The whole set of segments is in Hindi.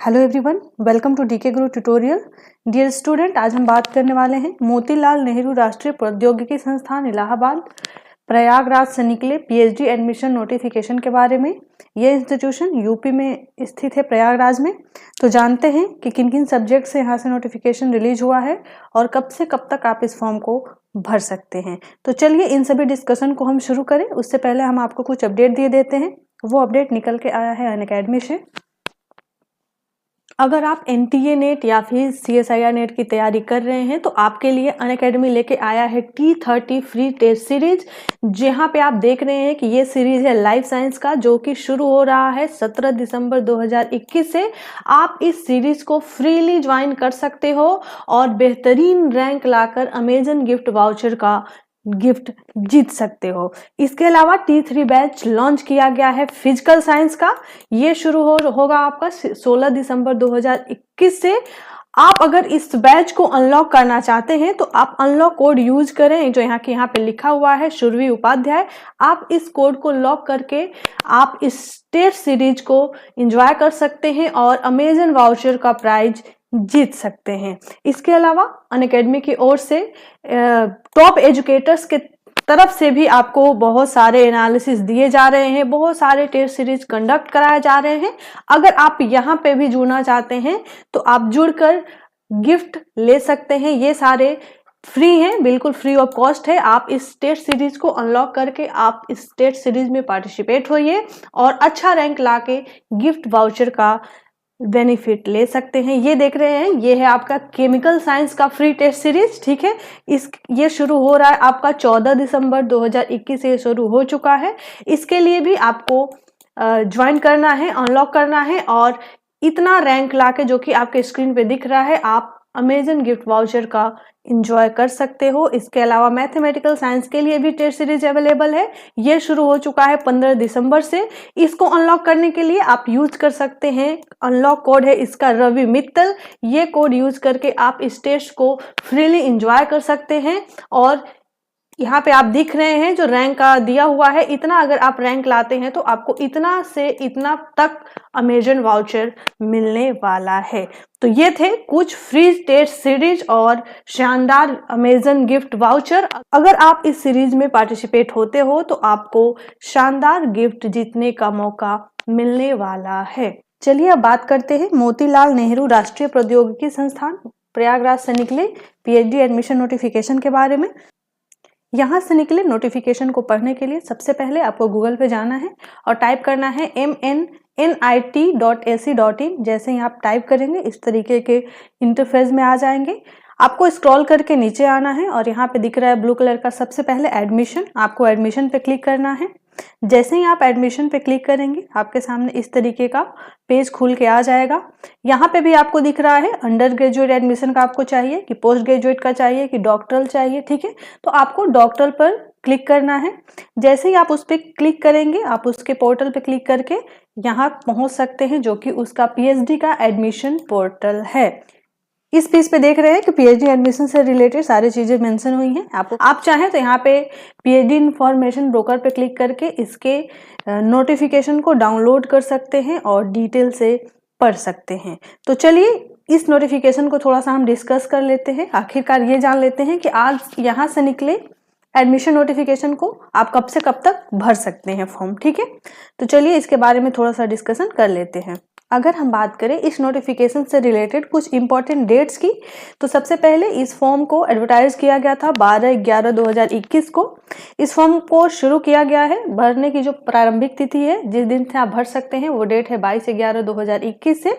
Hello everyone, welcome to DK Guru tutorial. Dear student, आज हम बात करने वाले हैं मोतीलाल नेहरू राष्ट्रीय प्रौद्योगिकी संस्थान इलाहाबाद प्रयागराज से निकले पीएचडी एडमिशन नोटिफिकेशन के बारे में। ये इंस्टीट्यूशन यूपी में स्थित है, प्रयागराज में। तो जानते हैं कि किन किन सब्जेक्ट से यहाँ से नोटिफिकेशन रिलीज हुआ है और कब से कब तक आप इस फॉर्म को भर सकते हैं। तो चलिए इन सभी डिस्कशन को हम शुरू करें। उससे पहले हम आपको कुछ अपडेट दे देते हैं। वो अपडेट निकल के आया है अनअकैडमी से। अगर आप एनटीए नेट या फिर सीएसआईआर नेट की तैयारी कर रहे हैं तो आपके लिए अनअकैडमी लेके आया है T30 फ्री टेस्ट सीरीज, जहां पे आप देख रहे हैं कि ये सीरीज है लाइफ साइंस का, जो कि शुरू हो रहा है 17 दिसंबर 2021 से। आप इस सीरीज को फ्रीली ज्वाइन कर सकते हो और बेहतरीन रैंक लाकर अमेजन गिफ्ट वाउचर का गिफ्ट जीत सकते हो। इसके अलावा T3 बैच लॉन्च किया गया है फिजिकल साइंस का। ये शुरू होगा आपका 16 दिसंबर 2021 से। आप अगर इस बैच को अनलॉक करना चाहते हैं तो आप अनलॉक कोड यूज करें, जो यहाँ पे लिखा हुआ है शुरवी उपाध्याय। आप इस कोड को लॉक करके आप इस टेस्ट सीरीज को एंजॉय कर सकते हैं और अमेजन वाउचर का प्राइज जीत सकते हैं। इसके अलावा अनअकैडमी की ओर से टॉप एजुकेटर्स के तरफ से भी आपको बहुत सारे एनालिसिस दिए जा रहे हैं, बहुत सारे टेस्ट सीरीज कंडक्ट कराए जा रहे हैं। अगर आप यहाँ पे भी जुड़ना चाहते हैं तो आप जुड़कर गिफ्ट ले सकते हैं। ये सारे फ्री हैं, बिल्कुल फ्री ऑफ कॉस्ट है। आप इस टेस्ट सीरीज को अनलॉक करके आप इस टेस्ट सीरीज में पार्टिसिपेट होइए और अच्छा रैंक लाके गिफ्ट वाउचर का बेनिफिट ले सकते हैं। ये देख रहे हैं, ये है आपका केमिकल साइंस का फ्री टेस्ट सीरीज, ठीक है। ये शुरू हो रहा है आपका 14 दिसंबर 2021 से शुरू हो चुका है। इसके लिए भी आपको ज्वाइन करना है, अनलॉक करना है और इतना रैंक लाके, जो कि आपके स्क्रीन पे दिख रहा है, आप अमेजन गिफ्ट वाउचर का एंजॉय कर सकते हो। इसके अलावा मैथमेटिकल साइंस के लिए भी टेस्ट सीरीज अवेलेबल है। ये शुरू हो चुका है 15 दिसंबर से। इसको अनलॉक करने के लिए आप यूज कर सकते हैं, अनलॉक कोड है इसका रवि मित्तल। ये कोड यूज करके आप इस टेस्ट को फ्रीली एंजॉय कर सकते हैं। और यहाँ पे आप दिख रहे हैं जो रैंक का दिया हुआ है, इतना अगर आप रैंक लाते हैं तो आपको इतना से इतना तक अमेजन वाउचर मिलने वाला है। तो ये थे कुछ फ्री टेस्ट सीरीज और शानदार अमेजन गिफ्ट वाउचर। अगर आप इस सीरीज में पार्टिसिपेट होते हो तो आपको शानदार गिफ्ट जीतने का मौका मिलने वाला है। चलिए अब बात करते हैं मोतीलाल नेहरू राष्ट्रीय प्रौद्योगिकी संस्थान प्रयागराज से निकले पीएचडी एडमिशन नोटिफिकेशन के बारे में। यहाँ से निकले नोटिफिकेशन को पढ़ने के लिए सबसे पहले आपको गूगल पे जाना है और टाइप करना है mnnit.ac.in। जैसे ही आप टाइप करेंगे इस तरीके के इंटरफेस में आ जाएंगे। आपको स्क्रॉल करके नीचे आना है और यहाँ पे दिख रहा है ब्लू कलर का, सबसे पहले एडमिशन। आपको एडमिशन पे क्लिक करना है। जैसे ही आप एडमिशन पे क्लिक करेंगे आपके सामने इस तरीके का पेज खुल के आ जाएगा। यहाँ पे भी आपको दिख रहा है अंडर ग्रेजुएट एडमिशन का आपको चाहिए कि पोस्ट ग्रेजुएट का चाहिए कि डॉक्टरल चाहिए, ठीक है। तो आपको डॉक्टरल पर क्लिक करना है। जैसे ही आप उस पर क्लिक करेंगे आप उसके पोर्टल पे क्लिक करके यहाँ पहुंच सकते हैं, जो कि उसका पीएचडी का एडमिशन पोर्टल है। इस पेज पे देख रहे हैं कि पीएचडी एडमिशन से रिलेटेड सारी चीजें मेंशन हुई हैं। आप चाहें तो यहाँ पे पीएचडी इंफॉर्मेशन ब्रोकर पे क्लिक करके इसके नोटिफिकेशन को डाउनलोड कर सकते हैं और डिटेल से पढ़ सकते हैं। तो चलिए इस नोटिफिकेशन को थोड़ा सा हम डिस्कस कर लेते हैं। आखिरकार ये जान लेते हैं कि आज यहाँ से निकले एडमिशन नोटिफिकेशन को आप कब से कब तक भर सकते हैं फॉर्म, ठीक है। तो चलिए इसके बारे में थोड़ा सा डिस्कशन कर लेते हैं। अगर हम बात करें इस नोटिफिकेशन से रिलेटेड कुछ इंपॉर्टेंट डेट्स की, तो सबसे पहले इस फॉर्म को एडवर्टाइज किया गया था 12/11/2021 को। इस फॉर्म को शुरू किया गया है। भरने की जो प्रारंभिक तिथि है, जिस दिन से आप भर सकते हैं, वो डेट है 22/11/2021 से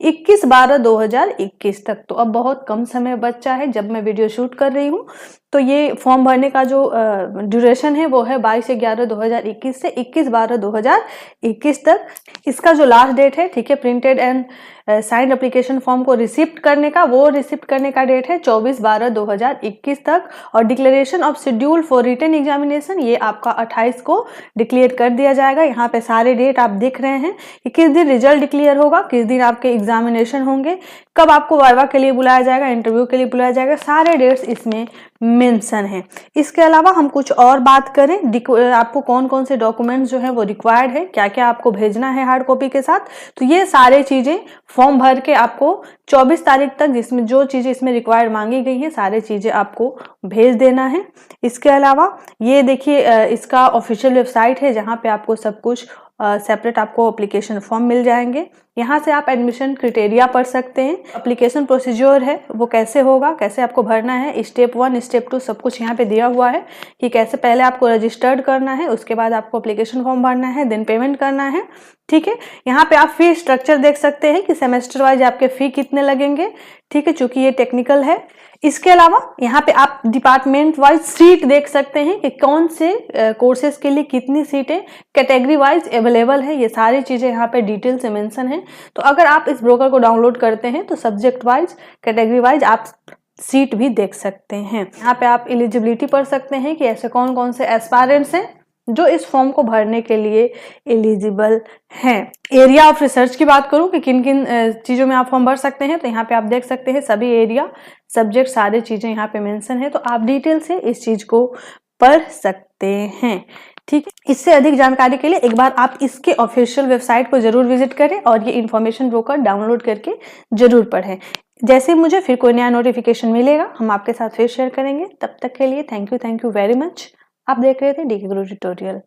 21/12/2021 तक। तो अब बहुत कम समय बचा है जब मैं वीडियो शूट कर रही हूँ। तो ये फॉर्म भरने का जो ड्यूरेशन है वो है 22/11/2021 से 21/12/2021 तक। इसका जो लास्ट डेट है, ठीक है, printed and signed application form को रिसिप्ट करने का, वो रिसिप्ट करने का डेट है 24/12/2021 तक। और declaration of schedule for written examination ये आपका 28 को डिक्लेयर कर दिया जाएगा। यहाँ पे सारे डेट आप देख रहे हैं कि किस दिन रिजल्ट डिक्लेयर होगा, किस दिन आपके एग्जामिनेशन होंगे, कब आपको वाइवा के लिए बुलाया जाएगा, इंटरव्यू के लिए बुलाया जाएगा, सारे डेट्स इसमें मेंशन है। इसके अलावा हम कुछ और बात करें, आपको कौन कौन से डॉक्यूमेंट्स जो है वो रिक्वायर्ड है, क्या क्या आपको भेजना है हार्ड कॉपी के साथ, तो ये सारे चीजें फॉर्म भर के आपको 24 तारीख तक जिसमें जो चीज़ें इसमें रिक्वायर्ड मांगी गई हैं सारी चीज़ें आपको भेज देना है। इसके अलावा ये देखिए इसका ऑफिशियल वेबसाइट है जहाँ पे आपको सब कुछ सेपरेट आपको एप्लीकेशन फॉर्म मिल जाएंगे। यहाँ से आप एडमिशन क्राइटेरिया पढ़ सकते हैं। एप्लीकेशन प्रोसीजर है वो कैसे होगा, कैसे आपको भरना है, स्टेप 1 स्टेप 2 सब कुछ यहाँ पे दिया हुआ है कि कैसे पहले आपको रजिस्टर्ड करना है, उसके बाद आपको एप्लीकेशन फॉर्म भरना है, देन पेमेंट करना है। ठीक है, यहाँ पे आप फी स्ट्रक्चर देख सकते हैं कि सेमेस्टर वाइज आपके फी कितने लगेंगे। ठीक है, चूंकि ये टेक्निकल है। इसके अलावा यहाँ पे आप डिपार्टमेंट वाइज सीट देख सकते हैं कि कौन से कोर्सेज के लिए कितनी सीटें कैटेगरी वाइज अवेलेबल है। ये सारी चीजें यहाँ पे डिटेल से मेंशन है। तो अगर आप इस ब्रोकर को डाउनलोड करते हैं तो सब्जेक्ट वाइज कैटेगरी वाइज आप सीट भी देख सकते हैं। यहाँ पे आप एलिजिबिलिटी पढ़ सकते हैं कि ऐसे कौन कौन से एस्पायरेंट्स हैं जो इस फॉर्म को भरने के लिए एलिजिबल हैं। एरिया ऑफ रिसर्च की बात करूं कि किन किन चीज़ों में आप फॉर्म भर सकते हैं, तो यहाँ पे आप देख सकते हैं सभी एरिया, सब्जेक्ट, सारी चीज़ें यहाँ पे मेंशन है। तो आप डिटेल से इस चीज़ को पढ़ सकते हैं। ठीक है, इससे अधिक जानकारी के लिए एक बार आप इसके ऑफिशियल वेबसाइट को जरूर विजिट करें और ये इन्फॉर्मेशन ब्रोकर डाउनलोड करके जरूर पढ़ें। जैसे मुझे फिर कोई नया नोटिफिकेशन मिलेगा हम आपके साथ फिर शेयर करेंगे। तब तक के लिए थैंक यू वेरी मच। आप देख रहे थे डीके गुरु ट्यूटोरियल।